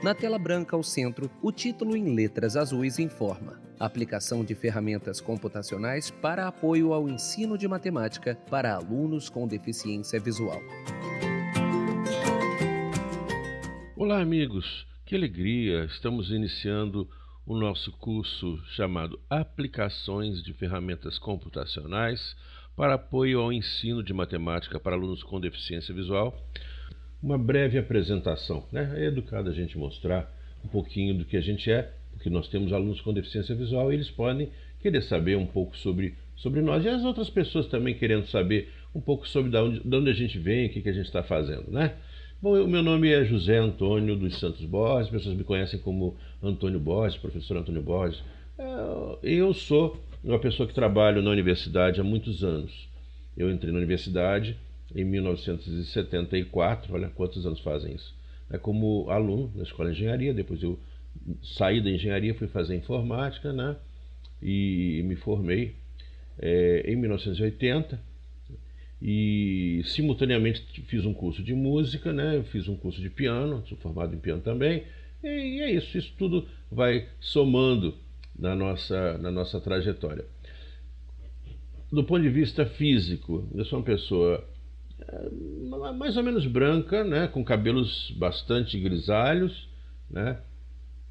Na tela branca ao centro, o título em letras azuis informa: Aplicação de ferramentas computacionais para apoio ao ensino de matemática para alunos com deficiência visual. Olá, amigos! Que alegria! Estamos iniciando o nosso curso chamado Aplicações de Ferramentas Computacionais para apoio ao ensino de matemática para alunos com deficiência visual. Uma breve apresentação, né? É educado a gente mostrar um pouquinho do que a gente é, porque nós temos alunos com deficiência visual e eles podem querer saber um pouco sobre nós, e as outras pessoas também querendo saber um pouco sobre de onde a gente vem, o que a gente está fazendo, né? Bom, o meu nome é José Antônio dos Santos Borges, as pessoas me conhecem como Antônio Borges, professor Antônio Borges. Eu sou uma pessoa que trabalha na universidade há muitos anos. Eu entrei na universidade em 1974, olha quantos anos fazem isso, como aluno na escola de engenharia. Depois eu saí da engenharia, fui fazer informática, né? E me formei em 1980 e simultaneamente fiz um curso de música, né? Fiz um curso de piano, sou formado em piano também, e é isso tudo vai somando na nossa trajetória. Do ponto de vista físico, eu sou uma pessoa mais ou menos branca, né, com cabelos bastante grisalhos, né?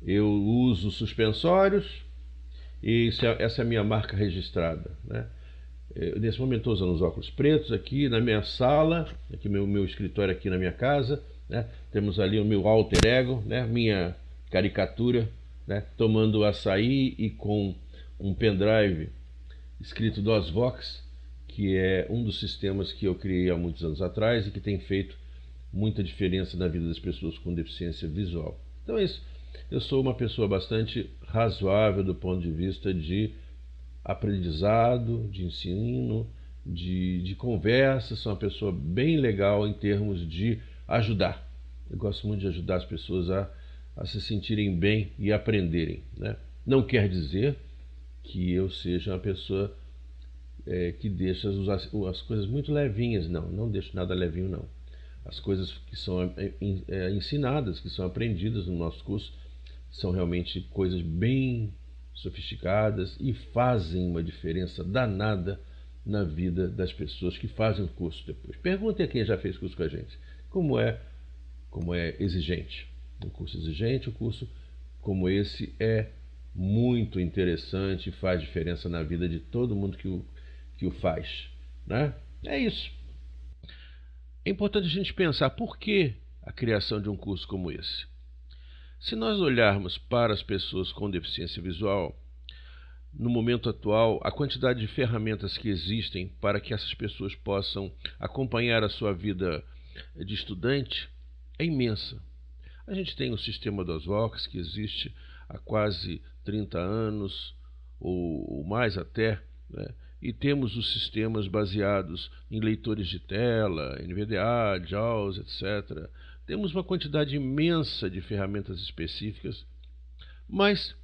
Eu uso suspensórios e essa é a minha marca registrada, né? Nesse momento estou usando os óculos pretos aqui na minha sala, aqui meu escritório aqui na minha casa, né? Temos ali o meu alter ego, né? Minha caricatura, né? Tomando açaí e com um pendrive escrito DOSVox, que é um dos sistemas que eu criei há muitos anos atrás e que tem feito muita diferença na vida das pessoas com deficiência visual. Então é isso. Eu sou uma pessoa bastante razoável do ponto de vista de aprendizado, de ensino, de conversa. Sou uma pessoa bem legal em termos de ajudar. Eu gosto muito de ajudar as pessoas a se sentirem bem e aprenderem, né? Não quer dizer que eu seja uma pessoa que deixa as coisas muito levinhas. Não deixo nada levinho, não. As coisas que são ensinadas, que são aprendidas no nosso curso, são realmente coisas bem sofisticadas e fazem uma diferença danada na vida das pessoas que fazem o curso depois. Perguntem a quem já fez curso com a gente como é exigente. Um curso exigente, um curso como esse é muito interessante e faz diferença na vida de todo mundo que o faz, né? É isso. É importante a gente pensar por que a criação de um curso como esse. Se nós olharmos para as pessoas com deficiência visual, no momento atual, a quantidade de ferramentas que existem para que essas pessoas possam acompanhar a sua vida de estudante é imensa. A gente tem o sistema DOSVox, que existe há quase 30 anos, ou mais até, né? E temos os sistemas baseados em leitores de tela, NVDA, JAWS, etc. Temos uma quantidade imensa de ferramentas específicas, mas,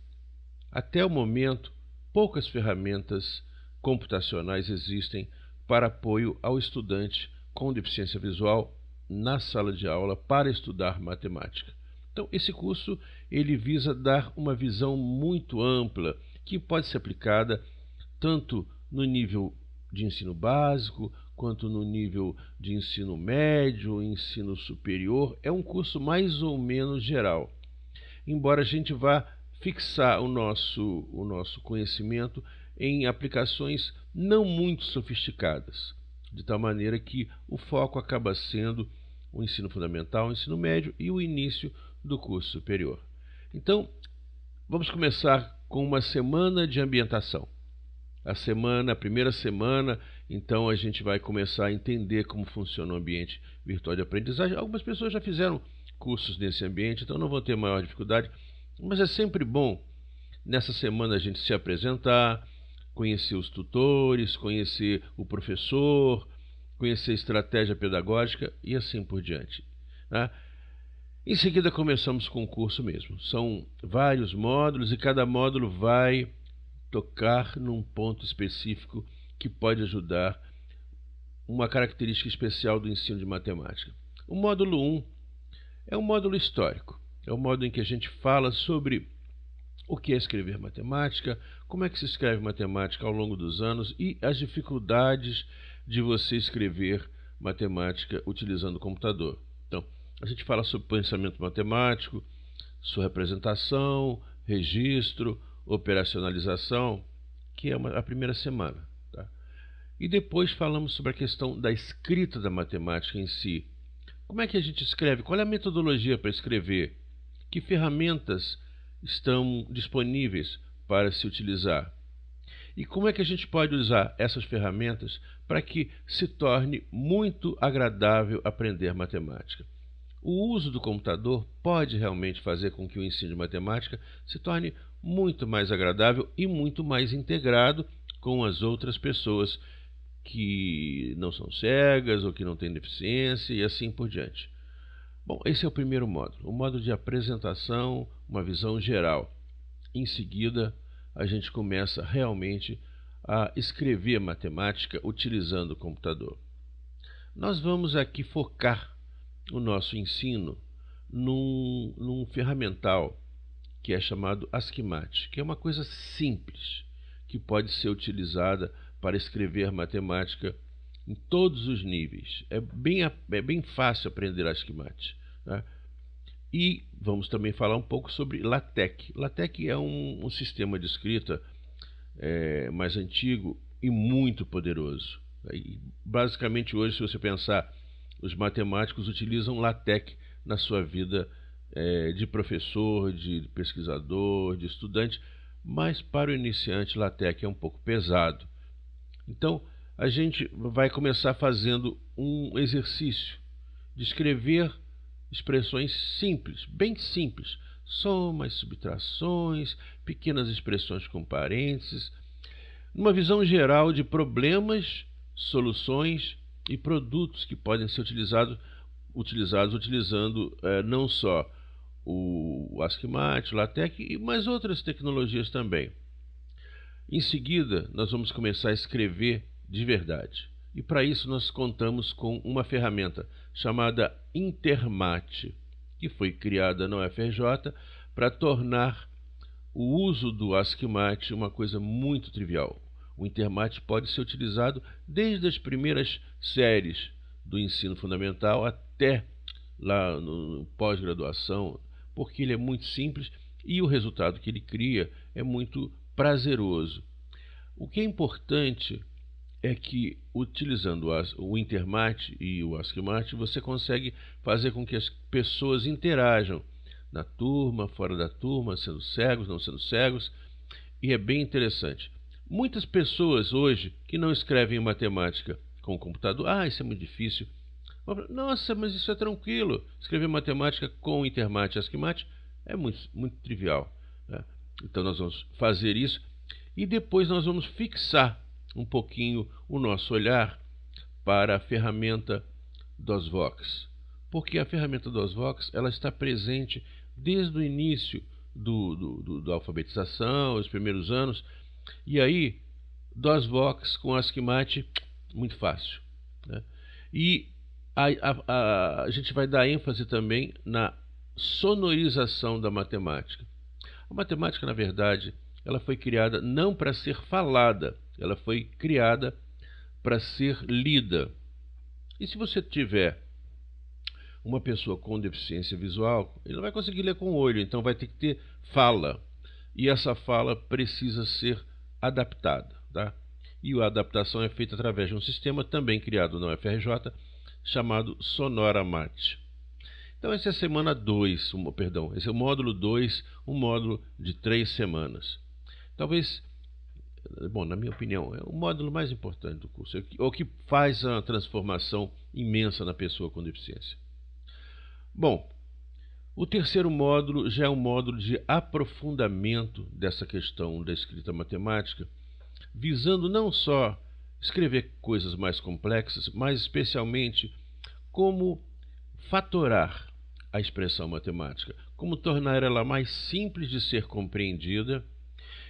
até o momento, poucas ferramentas computacionais existem para apoio ao estudante com deficiência visual na sala de aula para estudar matemática. Então, esse curso ele visa dar uma visão muito ampla que pode ser aplicada tanto no nível de ensino básico, quanto no nível de ensino médio, ensino superior. É um curso mais ou menos geral, embora a gente vá fixar o nosso conhecimento em aplicações não muito sofisticadas, de tal maneira que o foco acaba sendo o ensino fundamental, o ensino médio e o início do curso superior. Então, vamos começar com uma semana de ambientação. A primeira semana, então a gente vai começar a entender como funciona o ambiente virtual de aprendizagem. Algumas pessoas já fizeram cursos nesse ambiente, então não vão ter maior dificuldade, mas é sempre bom nessa semana a gente se apresentar, conhecer os tutores, conhecer o professor, conhecer a estratégia pedagógica e assim por diante, né? Em seguida começamos com o curso mesmo. São vários módulos e cada módulo vai tocar num ponto específico que pode ajudar uma característica especial do ensino de matemática. O módulo 1 é um módulo histórico. É o modo em que a gente fala sobre o que é escrever matemática, como é que se escreve matemática ao longo dos anos e as dificuldades de você escrever matemática utilizando o computador. Então, a gente fala sobre pensamento matemático, sua representação, registro, operacionalização, que é a primeira semana. Tá? E depois falamos sobre a questão da escrita da matemática em si. Como é que a gente escreve? Qual é a metodologia para escrever? Que ferramentas estão disponíveis para se utilizar? E como é que a gente pode usar essas ferramentas para que se torne muito agradável aprender matemática? O uso do computador pode realmente fazer com que o ensino de matemática se torne muito mais agradável e muito mais integrado com as outras pessoas que não são cegas ou que não têm deficiência e assim por diante. Bom, esse é o primeiro módulo, o módulo de apresentação, uma visão geral. Em seguida, a gente começa realmente a escrever matemática utilizando o computador. Nós vamos aqui focar o nosso ensino num ferramental que é chamado ASCII-MAT, que é uma coisa simples, que pode ser utilizada para escrever matemática em todos os níveis. É bem fácil aprender ASCII-MAT. Né? E vamos também falar um pouco sobre LaTeX. LaTeX é um sistema de escrita mais antigo e muito poderoso. E, basicamente hoje, se você pensar, os matemáticos utilizam LaTeX na sua vida de professor, de pesquisador, de estudante, mas para o iniciante LaTeX é um pouco pesado. Então, a gente vai começar fazendo um exercício de escrever expressões simples, bem simples, somas, subtrações, pequenas expressões com parênteses, numa visão geral de problemas, soluções e produtos que podem ser utilizados utilizando não só o ASCII-MAT, o LaTeX, mas outras tecnologias também. Em seguida, nós vamos começar a escrever de verdade. E para isso nós contamos com uma ferramenta chamada Intermat, que foi criada na UFRJ para tornar o uso do ASCII-MAT uma coisa muito trivial. O Intermat pode ser utilizado desde as primeiras séries do ensino fundamental até lá no pós-graduação, porque ele é muito simples e o resultado que ele cria é muito prazeroso. O que é importante é que, utilizando o Intermat e o ASCII-MAT, você consegue fazer com que as pessoas interajam na turma, fora da turma, sendo cegos, não sendo cegos, e é bem interessante. Muitas pessoas hoje que não escrevem matemática com o computador, isso é muito difícil. Nossa, mas isso é tranquilo. Escrever matemática com o Intermat e ASCII-MAT é muito trivial. Né? Então nós vamos fazer isso e depois nós vamos fixar um pouquinho o nosso olhar para a ferramenta DOSVox. Porque a ferramenta DOSVox ela está presente desde o início da alfabetização, os primeiros anos. E aí, DOSVox com ASCII-MAT, muito fácil. Né? E a gente vai dar ênfase também na sonorização da matemática. A matemática, na verdade, ela foi criada não para ser falada, ela foi criada para ser lida. E se você tiver uma pessoa com deficiência visual, ele não vai conseguir ler com o olho, então vai ter que ter fala. E essa fala precisa ser adaptada. Tá? E a adaptação é feita através de um sistema também criado na UFRJ, chamado SonoraMat. Então essa é a semana 2, esse é o módulo 2, um módulo de 3 semanas. Talvez, bom, na minha opinião, é o módulo mais importante do curso, o que faz a transformação imensa na pessoa com deficiência. Bom, o terceiro módulo já é um módulo de aprofundamento dessa questão da escrita matemática, visando não só escrever coisas mais complexas, mas especialmente como fatorar a expressão matemática, como tornar ela mais simples de ser compreendida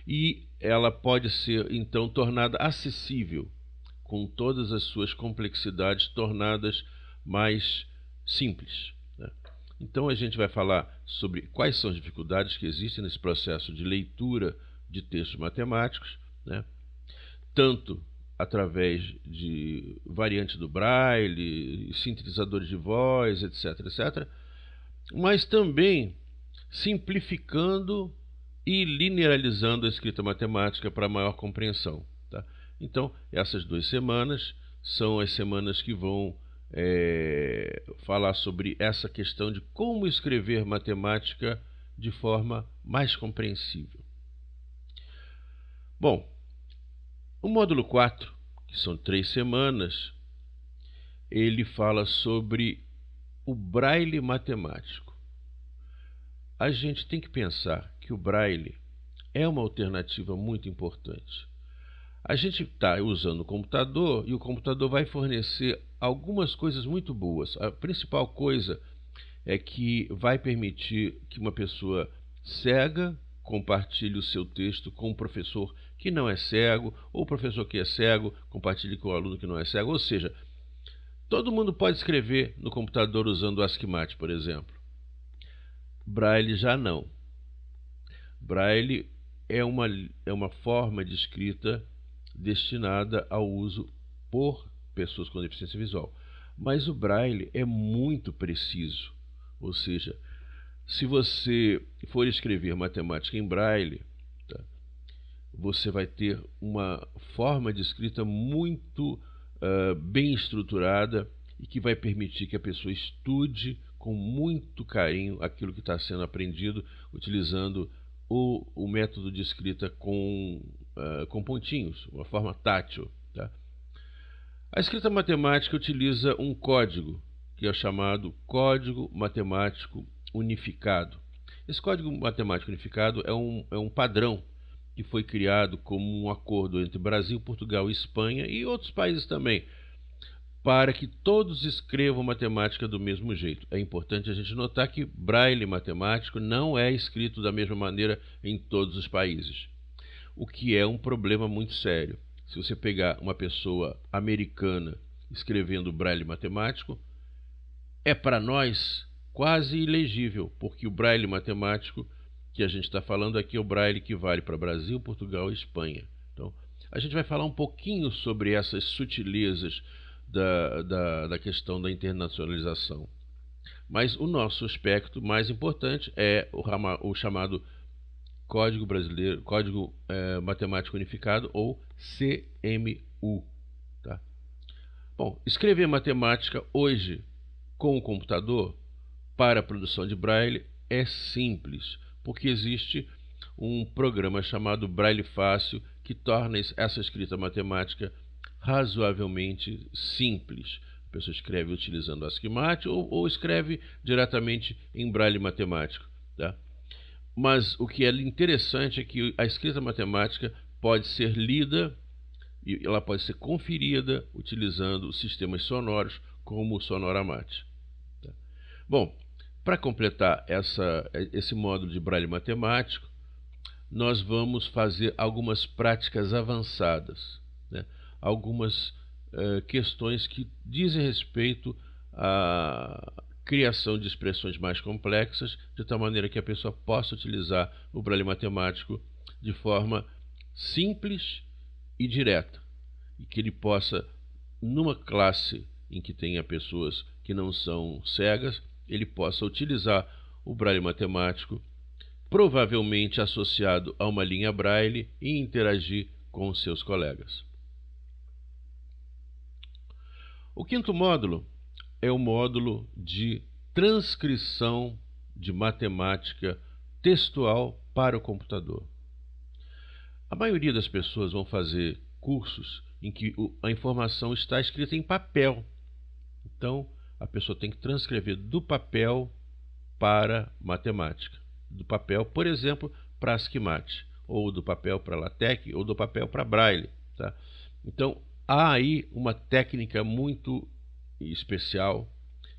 e ela pode ser então tornada acessível com todas as suas complexidades tornadas mais simples. Né? Então a gente vai falar sobre quais são as dificuldades que existem nesse processo de leitura de textos matemáticos, né? Tanto através de variantes do Braille, sintetizadores de voz, etc, etc, mas também simplificando e linearizando a escrita matemática para maior compreensão, tá? Então, essas 2 semanas são as semanas que vão falar sobre essa questão de como escrever matemática de forma mais compreensível. Bom, o módulo 4, que são 3 semanas, ele fala sobre o Braille matemático. A gente tem que pensar que o Braille é uma alternativa muito importante. A gente está usando o computador e o computador vai fornecer algumas coisas muito boas. A principal coisa é que vai permitir que uma pessoa cega compartilhe o seu texto com um professor que não é cego, ou o professor que é cego compartilhe com o aluno que não é cego. Ou seja, todo mundo pode escrever no computador usando o ASCII, por exemplo. Braille já não. Braille é uma forma de escrita destinada ao uso por pessoas com deficiência visual. Mas o Braille é muito preciso. Ou seja, se você for escrever matemática em Braille, tá, você vai ter uma forma de escrita muito bem estruturada e que vai permitir que a pessoa estude com muito carinho aquilo que está sendo aprendido, utilizando o método de escrita com pontinhos, uma forma tátil, tá? A escrita matemática utiliza um código, que é o chamado Código Matemático Unificado. Esse Código Matemático Unificado é um padrão que foi criado como um acordo entre Brasil, Portugal e Espanha e outros países também, para que todos escrevam matemática do mesmo jeito. É importante a gente notar que Braille matemático não é escrito da mesma maneira em todos os países, o que é um problema muito sério. Se você pegar uma pessoa americana escrevendo Braille matemático, é para nós quase ilegível, porque o Braille matemático que a gente está falando aqui é o Braille que vale para Brasil, Portugal e Espanha. Então, a gente vai falar um pouquinho sobre essas sutilezas da questão da internacionalização. Mas o nosso aspecto mais importante é o chamado Código Brasileiro, Código Matemático Unificado, ou CMU. Tá? Bom, escrever matemática hoje com o computador para a produção de Braille é simples, porque existe um programa chamado Braille Fácil que torna essa escrita matemática razoavelmente simples. A pessoa escreve utilizando ASCII ou escreve diretamente em Braille matemático, tá? Mas o que é interessante é que a escrita matemática pode ser lida e ela pode ser conferida utilizando sistemas sonoros como o Sonoramate. Tá? Bom, para completar esse módulo de Braille matemático, nós vamos fazer algumas práticas avançadas, né? Algumas questões que dizem respeito à criação de expressões mais complexas, de tal maneira que a pessoa possa utilizar o Braille matemático de forma simples e direta, e que ele possa, numa classe em que tenha pessoas que não são cegas, ele possa utilizar o Braille matemático, provavelmente associado a uma linha Braille, e interagir com os seus colegas. O quinto módulo é o módulo de transcrição de matemática textual para o computador. A maioria das pessoas vão fazer cursos em que a informação está escrita em papel. Então, a pessoa tem que transcrever do papel para matemática. Do papel, por exemplo, para ASCII, ou do papel para LaTeX, ou do papel para Braille. Tá? Então, há aí uma técnica muito especial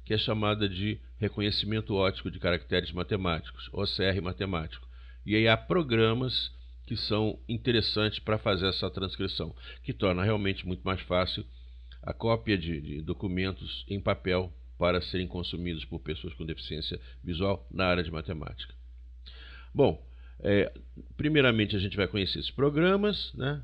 que é chamada de reconhecimento óptico de caracteres matemáticos, OCR matemático. E aí há programas que são interessantes para fazer essa transcrição, que torna realmente muito mais fácil a cópia de documentos em papel para serem consumidos por pessoas com deficiência visual na área de matemática. Bom, primeiramente a gente vai conhecer esses programas, né?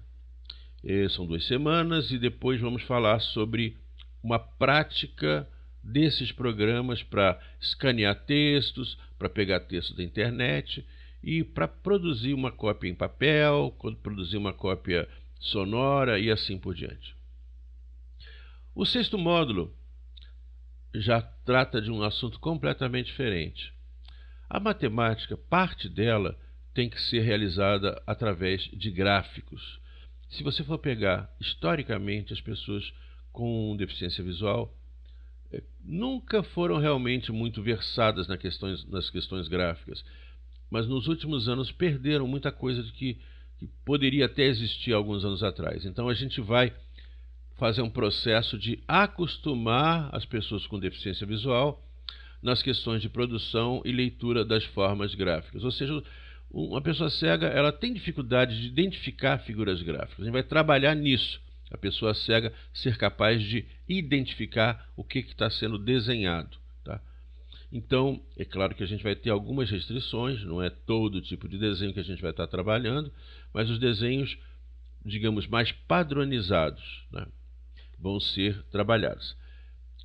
São 2 semanas, e depois vamos falar sobre uma prática desses programas para escanear textos, para pegar texto da internet e para produzir uma cópia em papel, produzir uma cópia sonora e assim por diante. O 6º módulo já trata de um assunto completamente diferente. A matemática, parte dela tem que ser realizada através de gráficos. Se você for pegar historicamente, as pessoas com deficiência visual nunca foram realmente muito versadas nas questões gráficas, mas nos últimos anos perderam muita coisa que poderia até existir alguns anos atrás. Então a gente vai fazer um processo de acostumar as pessoas com deficiência visual nas questões de produção e leitura das formas gráficas. Ou seja, uma pessoa cega, ela tem dificuldade de identificar figuras gráficas. A gente vai trabalhar nisso. A pessoa cega ser capaz de identificar o que está sendo desenhado. Tá? Então, é claro que a gente vai ter algumas restrições, não é todo tipo de desenho que a gente vai estar trabalhando, mas os desenhos, digamos, mais padronizados, né, vão ser trabalhados.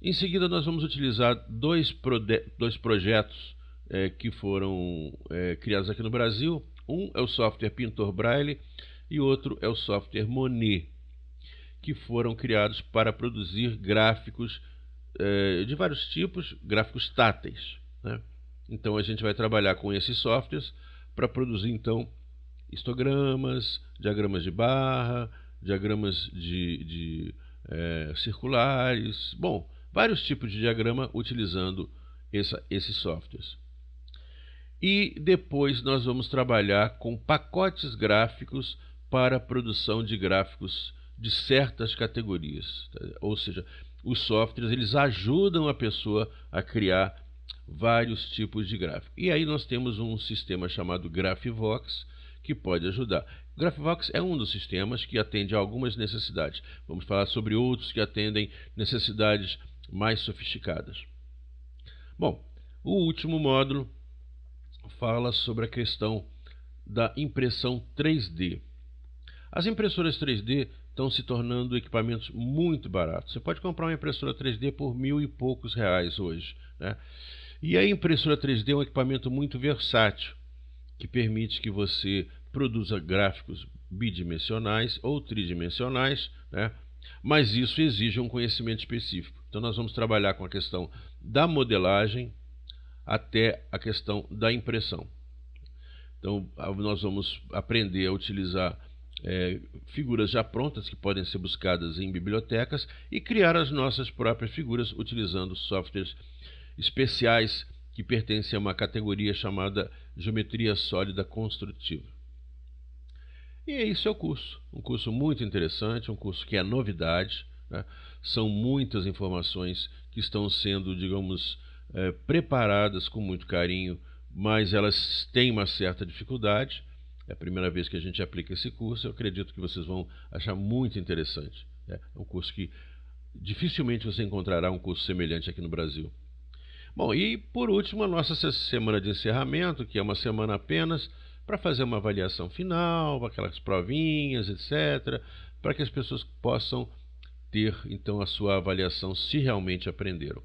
Em seguida, nós vamos utilizar dois projetos que foram criados aqui no Brasil. Um é o software Pintor Braille e outro é o software Monet, que foram criados para produzir gráficos de vários tipos, gráficos táteis, né? Então a gente vai trabalhar com esses softwares para produzir então histogramas, diagramas de barra, diagramas circulares, bom, vários tipos de diagrama utilizando esses softwares. E depois nós vamos trabalhar com pacotes gráficos para a produção de gráficos de certas categorias. Ou seja, os softwares eles ajudam a pessoa a criar vários tipos de gráfico. E aí nós temos um sistema chamado Grafivox que pode ajudar. Grafivox é um dos sistemas que atende a algumas necessidades. Vamos falar sobre outros que atendem necessidades mais sofisticadas. Bom, o último módulo fala sobre a questão da impressão 3D. As impressoras 3D estão se tornando equipamentos muito baratos. Você pode comprar uma impressora 3D por R$1.000 e poucos hoje, né? E a impressora 3D é um equipamento muito versátil, que permite que você produza gráficos bidimensionais ou tridimensionais, né? Mas isso exige um conhecimento específico. Então nós vamos trabalhar com a questão da modelagem até a questão da impressão. Então nós vamos aprender a utilizar figuras já prontas que podem ser buscadas em bibliotecas e criar as nossas próprias figuras utilizando softwares especiais que pertencem a uma categoria chamada Geometria Sólida Construtiva. E esse é o curso, um curso muito interessante, um curso que é novidade, né? São muitas informações que estão sendo, digamos, preparadas com muito carinho, mas elas têm uma certa dificuldade. É a primeira vez que a gente aplica esse curso. Eu acredito que vocês vão achar muito interessante. É um curso que dificilmente você encontrará um curso semelhante aqui no Brasil. Bom, e por último, a nossa semana de encerramento, que é uma semana apenas para fazer uma avaliação final, aquelas provinhas, etc., para que as pessoas possam ter então a sua avaliação se realmente aprenderam.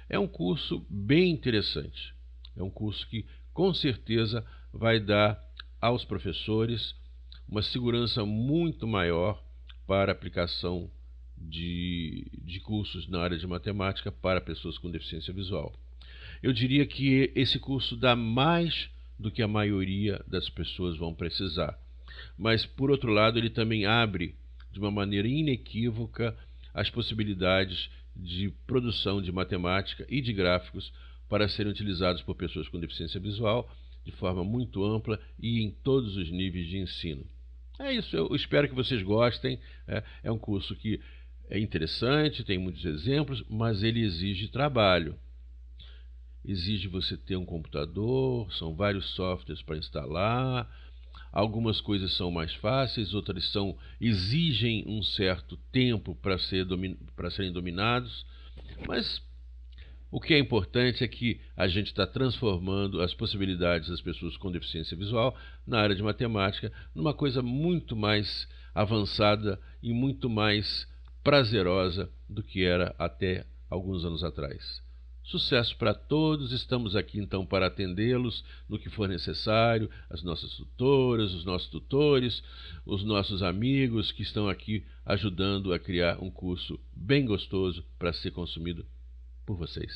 É um curso bem interessante. É um curso que com certeza vai dar aos professores uma segurança muito maior para a aplicação de cursos na área de matemática para pessoas com deficiência visual. Eu diria que esse curso dá mais do que a maioria das pessoas vão precisar. Mas, por outro lado, ele também abre de uma maneira inequívoca as possibilidades de produção de matemática e de gráficos para serem utilizados por pessoas com deficiência visual de forma muito ampla e em todos os níveis de ensino. É isso, eu espero que vocês gostem. É um curso que é interessante, tem muitos exemplos, mas ele exige trabalho. Exige você ter um computador, são vários softwares para instalar, algumas coisas são mais fáceis, outras exigem um certo tempo para serem dominados, mas O que é importante é que a gente está transformando as possibilidades das pessoas com deficiência visual na área de matemática numa coisa muito mais avançada e muito mais prazerosa do que era até alguns anos atrás. Sucesso para todos, estamos aqui então para atendê-los no que for necessário, as nossas tutoras, os nossos tutores, os nossos amigos que estão aqui ajudando a criar um curso bem gostoso para ser consumido por vocês.